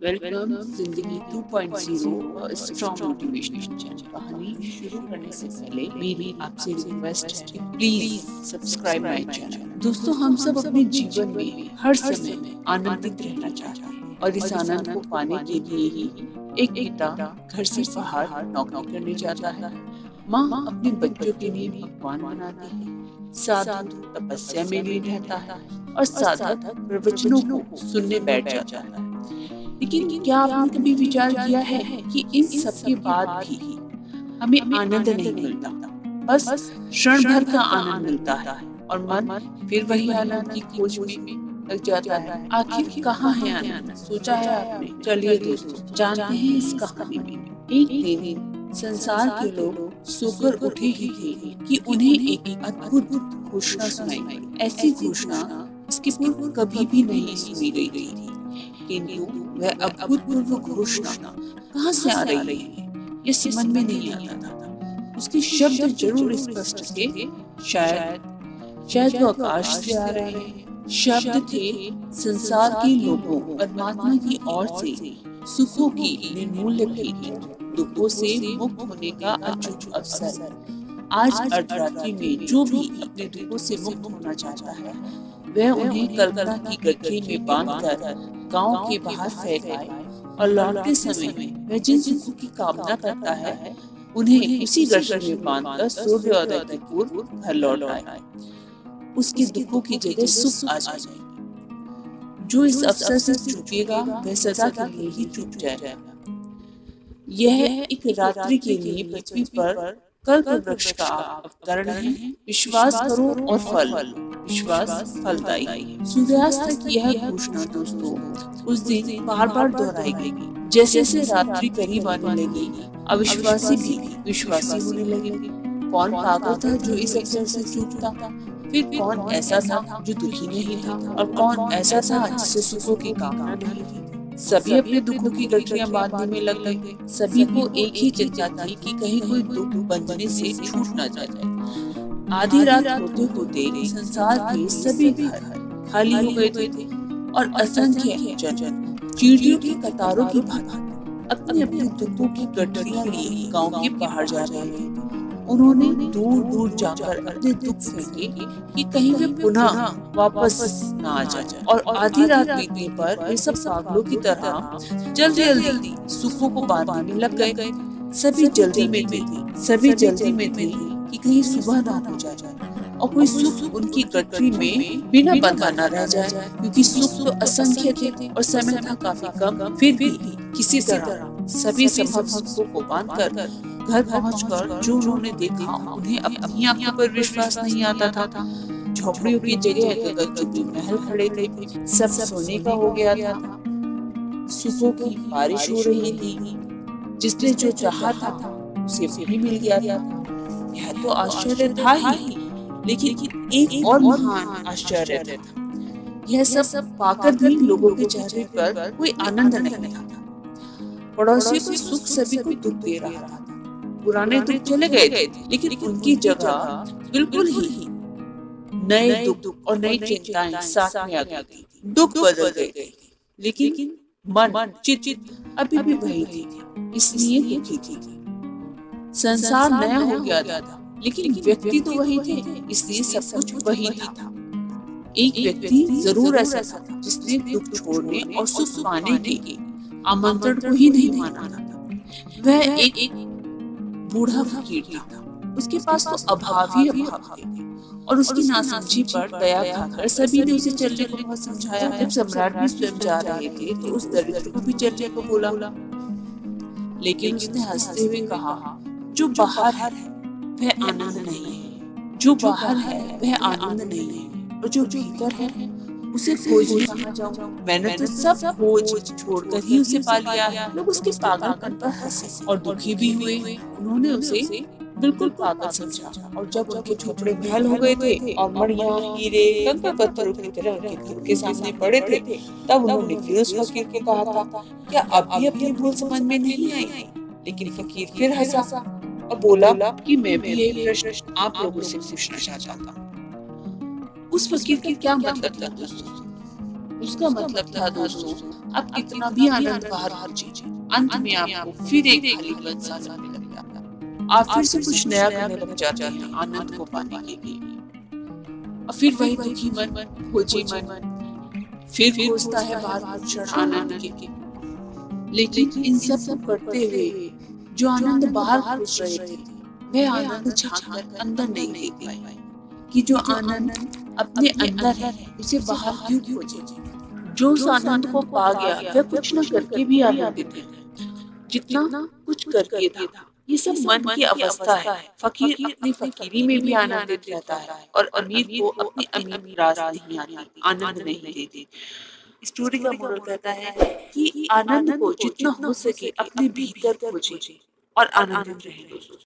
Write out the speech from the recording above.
Welcome जिंदगी 2.0 strong motivational channel. कहानी शुरू करने से पहले मेरी आपसे रिक्वेस्ट है, प्लीज सब्सक्राइब माय चैनल। दोस्तों, हम सब अपने जीवन में हर समय आनंदित रहना चाहते हैं और इस आनंद को पाने के लिए ही एक पिता घर से बाहर नौकरी करने जाता है। माँ अपने बच्चों के लिए पकवान बनाती है, साधु तपस्या में लीन रहता है और साधक प्रवचनों को सुनने बैठ जाता है। लेकिन क्या आपने कभी विचार किया है कि इन सब के बाद भी हमें आनंद नहीं मिलता, बस क्षण भर का आनंद मिलता है और मन फिर वही आनंद की खोज में लग जाता है। आखिर कहाँ है आनंद? सोचा है आपने? चलिए दोस्तों, जानते हैं इस कहानी में। एक दिन संसार के लोग सोकर उठे ही थे कि उन्हें एक अद्भुत घोषणा सुनाई पड़ी। ऐसी घोषणा इसके पूर्व कभी भी नहीं सुनी गई थी, किंतु वह अभूतपूर्व घोषणा कहाँ से आ रही है ये समझ में नहीं आता था। उसके शब्द जरूर स्पष्ट थे, शायद वो आकाश से आ रहे हैं। शब्द थे संसार के लोगों परमात्मा की ओर से सुखों की निर्मूल्य भेंट, दुखों से मुक्त होने का अचूक अवसर। आज अर्धरात्रि में जो भी अपने दुखों से मुक्त होना चाहता है, वह उन्हें कल्पना की गठरी में बांधकर गांव के बाहर फेंक आए और लौटते समय वह जिन सुखों की कामना करता है, उन्हें उसी गठरी में बांधकर सूर्योदय के पूर्व घर लौट आए। उसके दुखों की जगह सुख आ जाएगी। जो इस अवसर से चूकेगा वह सदा के लिए ही चूक जाएगा। यह एक रात्रि के लिए पृथ्वी पर कल्प वृक्ष का अवतरण है। विश्वास करो और फल, विश्वास फलदायी है। सूर्यास्त तक यह घोषणा दोस्तों उस दिन बार बार दोहराई गई। जैसे जैसे रात्रि करीब आने लगी, अविश्वासी भी विश्वासी होने लगे। कौन पागल था जो इस अवसर से चूकता? फिर कौन ऐसा था जो दुखी नहीं था, और कौन ऐसा था जिसे सुखों की कामना नहीं थी? सभी अपने दुखों की गठरियां बांधने में लग गए। सभी को एक ही चिंता थी कि कहीं कोई दुख बंधने से छूट न जाए। आधी रात होते होते संसार के सभी घर खाली हो गए थे और असंख्य जन चींटियों की कतारों की भांति अपने अपने दुखों की गठरियां लिए गांव के बाहर जा रहे थे। उन्होंने दूर दूर जाकर अपने दुख फेंके कि कहीं वे पुनः वापस न आ जाए। और आधी रात बीतने पर वे सब पागलों की तरह जल्दी जल्दी सुखों को बांधने में लग गए। सभी जल्दी में थे कि कहीं सुबह ना हो जाए और कोई सुख उनकी गठरी में बिना बंधा न रह जाए, क्योंकि सुख तो असंख्य थे और समय था काफी कम। फिर भी किसी तरह सभी संभव सुखों को बांधकर घर पहुंचकर जो उन्होंने देखा, उन्हें अपनी आंखों पर विश्वास नहीं आता था। झोपड़ियों की जगह गगनचुंबी महल खड़े थे, सब सोने का हो गया था। सुखों की बारिश हो रही थी। जिसने जो चाहा था उसे वही मिल गया था। यह तो आश्चर्य था ही, लेकिन एक और महान आश्चर्य था। यह सब पाकर भी लोगों के चेहरे पर कोई आनंद नहीं था। पड़ोसी को सुख सभी को दुख दे रहा था। पुराने दुख चले गए थे, लेकिन उनकी जगह बिल्कुल ही नए दुख और नई चिंताएं साथ में आ गई थी। दुख बदल गए थे, लेकिन मन चित अभी भी वही थी, इसलिए दुखी थी। संसार नया हो गया था, लेकिन व्यक्ति तो वही थे, इसलिए सब कुछ वही था। एक व्यक्ति जरूर ऐसा था जिसने दुख छोड़ने और सुख पाने के आमंत्रण को ही नहीं माना था। वह एक बूढ़ा फकीर था। उसके पास तो अभाव ही अभाव थे और उसकी नासमझी पर दया खाकर सभी ने उसे चलने को बहुत समझाया। जब सम्राट भी स्वयं जा रहे थे तो उस दरिद्र को भी चलने को बोला, लेकिन उसने हंसते हुए कहा, जो बाहर है वह आनंद नहीं है, जो बाहर है वह आनंद नहीं है, और जो भीतर है उसे खोजने कहाँ जाऊं? मैंने तो सब खोज छोड़कर ही उसे पा लिया। लोग उसके पागलपन पर हंसे और दुखी भी हुए। उन्होंने उसे बिल्कुल पागल समझा, और जब उनके झोपड़े महल हो गए थे और मणियां, हीरे, कंकड़ पत्थरों की तरह उनके घर के सामने पड़े थे, तब उन्होंने फिर उस फकीर को कहा था, क्या अब भी अपनी भूल समझ में नहीं आई? लेकिन फकीर फिर हंसा और बोला कि मैं भी यही प्रश्न आप लोगों से पूछना चाहता था। उस फकीर का क्या मतलब था दोस्तों? उसका मतलब था दोस्तों, आप कितना भी आनंद बाहर खोजें, अंत में आपको फिर एक खालीपन सा लगने लगता है। आप फिर से कुछ नया करने लग जाते हैं आनंद को पाने के लिए। और फिर वही दुखी मन, खोजी मन, फिर खोजता है बाहर कुछ क्षण आनंद के। लेकिन इन सब को करते हुए जो आनंद बाहर खोज रहे थे, वह आनंद झांक कर अंदर नहीं देख पाए कि जो आनंद अपने अंदर है उसे बाहर क्यों खोजे। जो उस आनंद को पा गया वह कुछ न करके भी आनंदित है, जितना कुछ करके था। ये सब मन की अवस्था है। फकीर अपनी फकीरी में भी आनंदित रहता है और अमीर को अपनी अमीर रास नहीं आती, आनंद नहीं देती। स्टोरी का मोरल कहता है कि आनंद को जितना हो सके अपने भीतर खोजें और आनंदित रहें दोस्तों।